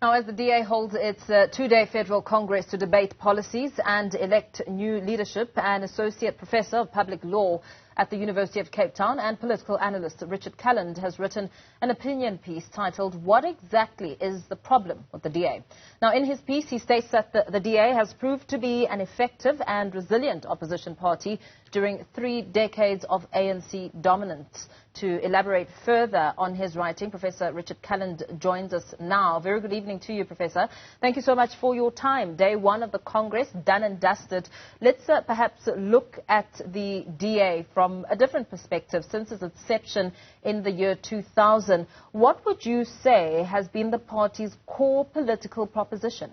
Now, as the DA holds its two-day federal congress to debate policies and elect new leadership, an associate professor of public law at the University of Cape Town and political analyst Richard Calland has written an opinion piece titled, "What Exactly is the Problem with the DA?" Now, in his piece, he states that the DA has proved to be an effective and resilient opposition party during 3 decades of ANC dominance. To elaborate further on his writing, Professor Richard Calland joins us now. Very good evening to you, Professor. Thank you so much for your time. Day one of the Congress, done and dusted. Let's perhaps look at the DA from a different perspective since its inception in the year 2000. What would you say has been the party's core political proposition?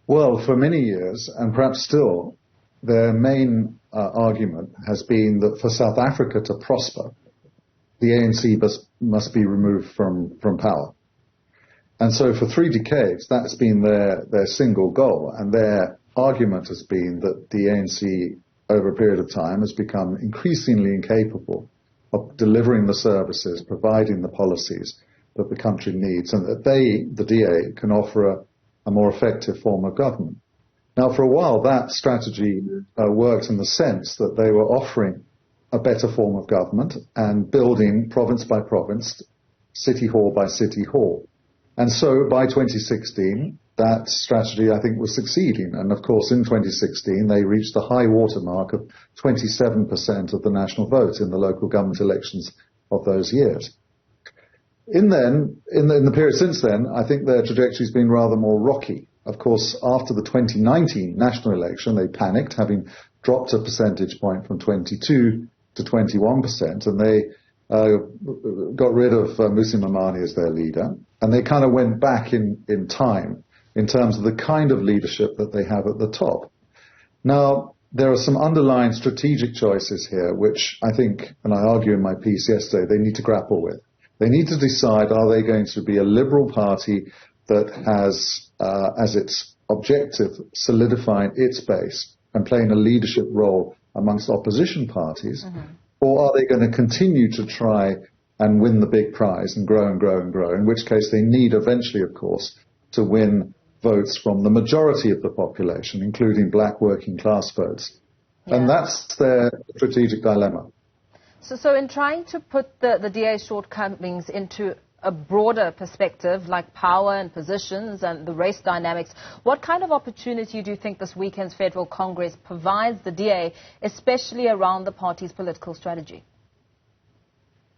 Well, for many years, and perhaps still, their main argument has been that for South Africa to prosper, the ANC must be removed from power. And so for 3 decades, that's been their single goal. And their argument has been that the ANC, over a period of time, has become increasingly incapable of delivering the services, providing the policies that the country needs, and that the DA, can offer a more effective form of government. Now, for a while, that strategy worked in the sense that they were offering a better form of government and building province by province, city hall by city hall. And so by 2016, that strategy, I think, was succeeding. And of course, in 2016, they reached the high watermark of 27% of the national vote in the local government elections of those years. In the period since then, I think their trajectory has been rather more rocky. Of course, after the 2019 national election, they panicked, having dropped a percentage point from 22 to 21%, and they got rid of Mmusi Maimane as their leader, and they kind of went back in time in terms of the kind of leadership that they have at the top. Now, there are some underlying strategic choices here, which I think, and I argue in my piece yesterday, they need to grapple with. They need to decide, are they going to be a liberal party that has as its objective solidifying its base and playing a leadership role amongst opposition parties, or are they going to continue to try and win the big prize and grow and grow and grow, in which case they need eventually, of course, to win votes from the majority of the population, including black working class votes. Yeah. And that's their strategic dilemma. So in trying to put the DA's shortcomings into a broader perspective, like power and positions and the race dynamics, what kind of opportunity do you think this weekend's Federal Congress provides the DA, especially around the party's political strategy?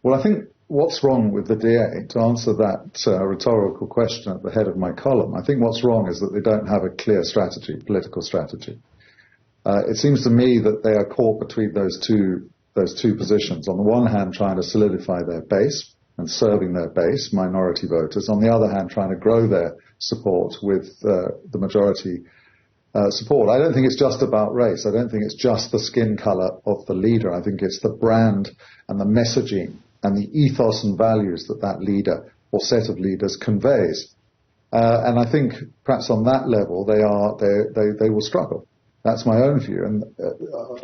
Well, I think what's wrong with the DA, to answer that rhetorical question at the head of my column, I think what's wrong is that they don't have a clear strategy, political strategy. It seems to me that they are caught between those two positions. On the one hand, trying to solidify their base and serving their base, minority voters. On the other hand, trying to grow their support with the majority support. I don't think it's just about race. I don't think it's just the skin color of the leader. I think it's the brand and the messaging and the ethos and values that leader or set of leaders conveys. And I think perhaps on that level they will struggle. That's my own view. And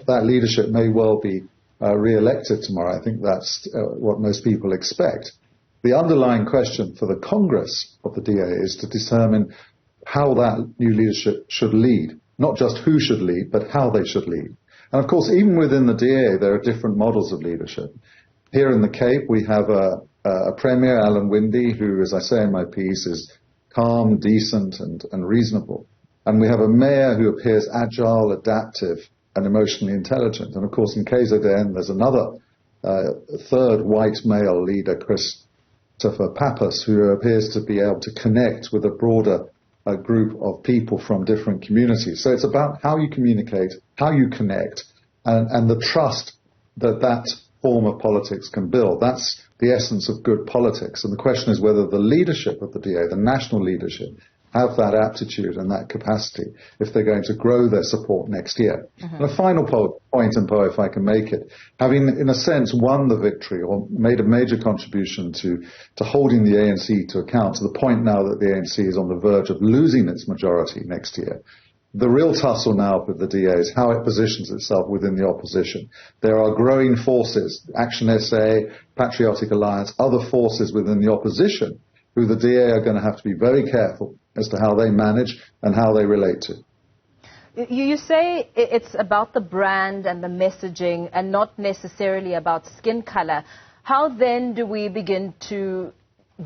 that leadership may well be re-elected tomorrow. I think that's what most people expect. The underlying question for the Congress of the DA is to determine how that new leadership should lead. Not just who should lead, but how they should lead. And of course, even within the DA, there are different models of leadership. Here in the Cape, we have a Premier, Alan Winde, who, as I say in my piece, is calm, decent, and reasonable. And we have a mayor who appears agile, adaptive, and emotionally intelligent. And of course, in KZN, there's another third white male leader, Christopher Pappas, who appears to be able to connect with a broader group of people from different communities. So it's about how you communicate, how you connect, and the trust that form of politics can build. That's the essence of good politics. And the question is whether the leadership of the DA, the national leadership, have that aptitude and that capacity if they're going to grow their support next year. And a final point, and Poe, if I can make it, having in a sense won the victory or made a major contribution to holding the ANC to account to the point now that the ANC is on the verge of losing its majority next year. The real tussle now with the DA is how it positions itself within the opposition. There are growing forces, Action SA, Patriotic Alliance, other forces within the opposition who the DA are going to have to be very careful as to how they manage and how they relate to. You say it's about the brand and the messaging and not necessarily about skin color. How then do we begin to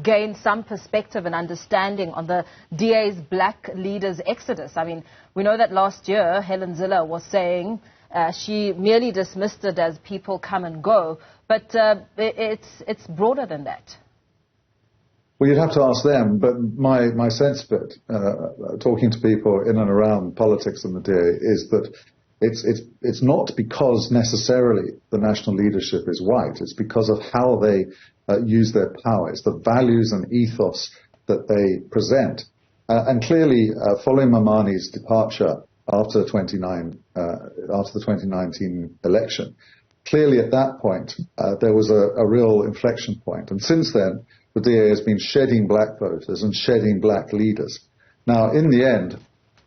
gain some perspective and understanding on the DA's black leaders' exodus? I mean, we know that last year Helen Zille was saying she merely dismissed it as people come and go, but it's broader than that. Well, you'd have to ask them, but my sense of it, talking to people in and around politics and the DA, is that it's not because necessarily the national leadership is white. It's because of how they use their power. It's the values and ethos that they present. And clearly, following Mamani's departure after the 2019 election, clearly at that point there was a real inflection point. And since then, the DA has been shedding black voters and shedding black leaders. Now, in the end,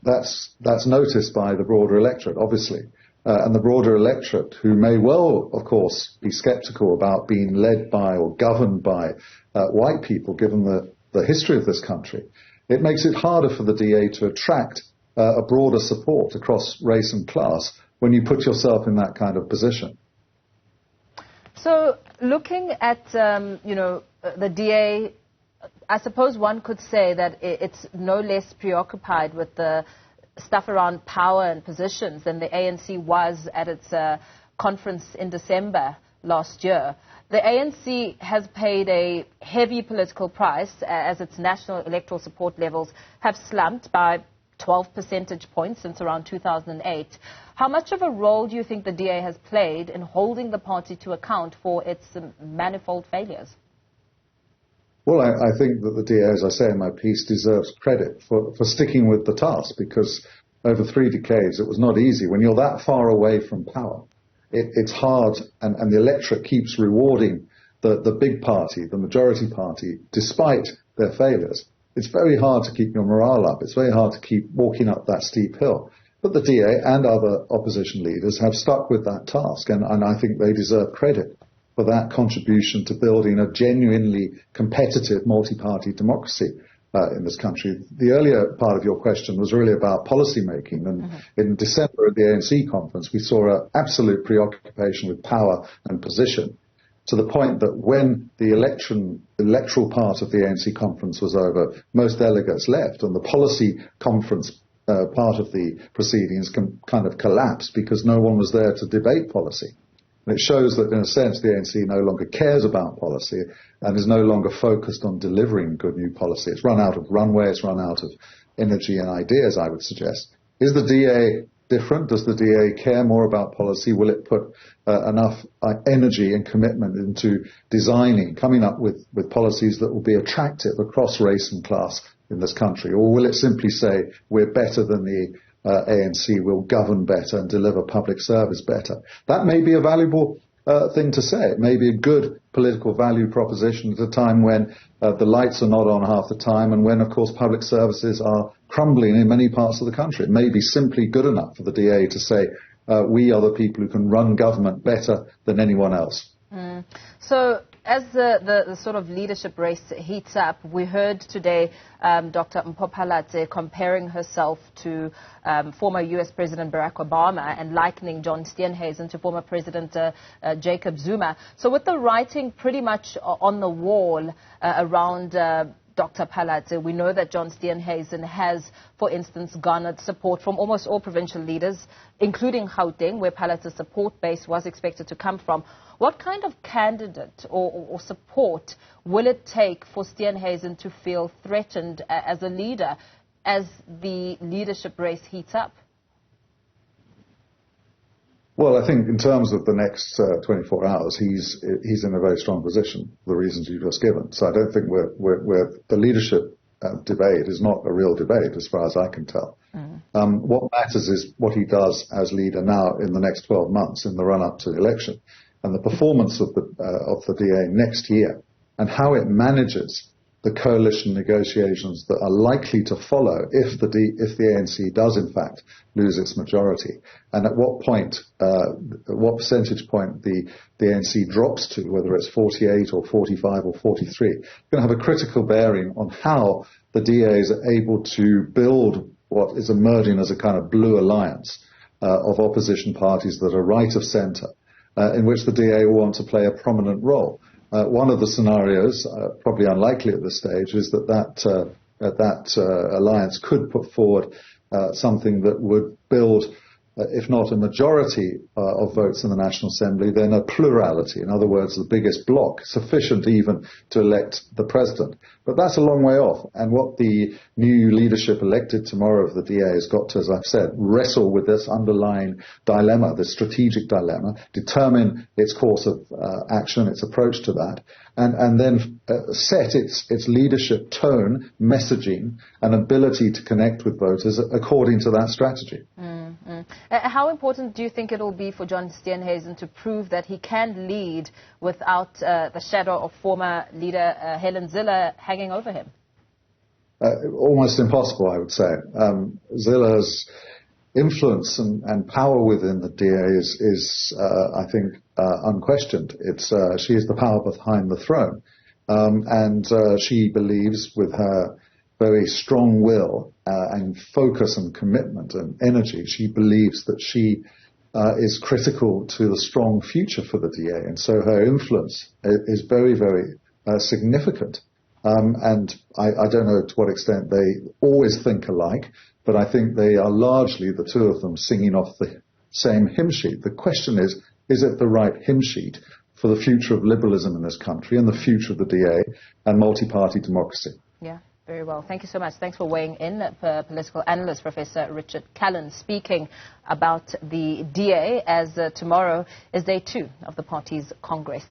that's noticed by the broader electorate, obviously. And the broader electorate, who may well, of course, be sceptical about being led by or governed by white people, given the history of this country, it makes it harder for the DA to attract a broader support across race and class when you put yourself in that kind of position. So, looking at, the DA, I suppose one could say that it's no less preoccupied with the stuff around power and positions than the ANC was at its conference in December last year. The ANC has paid a heavy political price as its national electoral support levels have slumped by 12 percentage points since around 2008. How much of a role do you think the DA has played in holding the party to account for its manifold failures? Well, I think that the DA, as I say in my piece, deserves credit for sticking with the task, because over 3 decades it was not easy. When you're that far away from power, it's hard, and the electorate keeps rewarding the big party, the majority party, despite their failures. It's very hard to keep your morale up. It's very hard to keep walking up that steep hill. But the DA and other opposition leaders have stuck with that task, and I think they deserve credit for that contribution to building a genuinely competitive multi-party democracy in this country. The earlier part of your question was really about policy making, and in December at the ANC conference we saw an absolute preoccupation with power and position, to the point that when the electoral part of the ANC conference was over, most delegates left, and the policy conference part of the proceedings kind of collapsed because no one was there to debate policy. And it shows that, in a sense, the ANC no longer cares about policy and is no longer focused on delivering good new policy. It's run out of runway, it's run out of energy and ideas, I would suggest. Is the DA different? Does the DA care more about policy? Will it put enough energy and commitment into designing, coming up with policies that will be attractive across race and class in this country? Or will it simply say, we're better than the ANC, will govern better and deliver public service better? That may be a valuable thing to say. It may be a good political value proposition at a time when the lights are not on half the time, and when, of course, public services are crumbling in many parts of the country. It may be simply good enough for the DA to say, we are the people who can run government better than anyone else. So, as the sort of leadership race heats up, we heard today Dr. Mpho Phalatse comparing herself to former U.S. President Barack Obama and likening John Steenhuisen to former President Jacob Zuma. So with the writing pretty much on the wall around Dr. Phalatse, we know that John Steenhuisen has, for instance, garnered support from almost all provincial leaders, including Gauteng, where Phalatse's support base was expected to come from. What kind of candidate or support will it take for Steenhuisen to feel threatened as a leader as the leadership race heats up? Well, I think in terms of the next 24 hours, he's in a very strong position for the reasons you've just given. So I don't think the leadership debate is not a real debate as far as I can tell. What matters is what he does as leader now in the next 12 months in the run-up to the election, and the performance of the DA next year, and how it manages the coalition negotiations that are likely to follow if the ANC does in fact lose its majority, and at what point, what percentage point the ANC drops to, whether it's 48 or 45 or 43, going to have a critical bearing on how the DAs are able to build what is emerging as a kind of blue alliance of opposition parties that are right of centre, in which the DA will want to play a prominent role. One of the scenarios, probably unlikely at this stage, is that alliance could put forward something that would build, if not a majority of votes in the National Assembly, then a plurality. In other words, the biggest bloc, sufficient even to elect the president. But that's a long way off. And what the new leadership elected tomorrow of the DA has got to, as I've said, wrestle with this underlying dilemma, this strategic dilemma, determine its course of action, its approach to that, and then set its leadership tone, messaging, and ability to connect with voters according to that strategy. How important do you think it will be for John Steenhuisen to prove that he can lead without the shadow of former leader Helen Zille hanging over him? Almost impossible, I would say. Zille's influence and power within the DA is I think, unquestioned. She is the power behind the throne. And she believes, with her very strong will and focus and commitment and energy, she believes that she is critical to the strong future for the DA. And so her influence is very, very significant. And I don't know to what extent they always think alike, but I think they are largely, the two of them, singing off the same hymn sheet. The question is it the right hymn sheet for the future of liberalism in this country and the future of the DA and multi-party democracy? Yeah. Very well. Thank you so much. Thanks for weighing in. Political analyst Professor Richard Calland speaking about the DA, as tomorrow is day 2 of the party's Congress.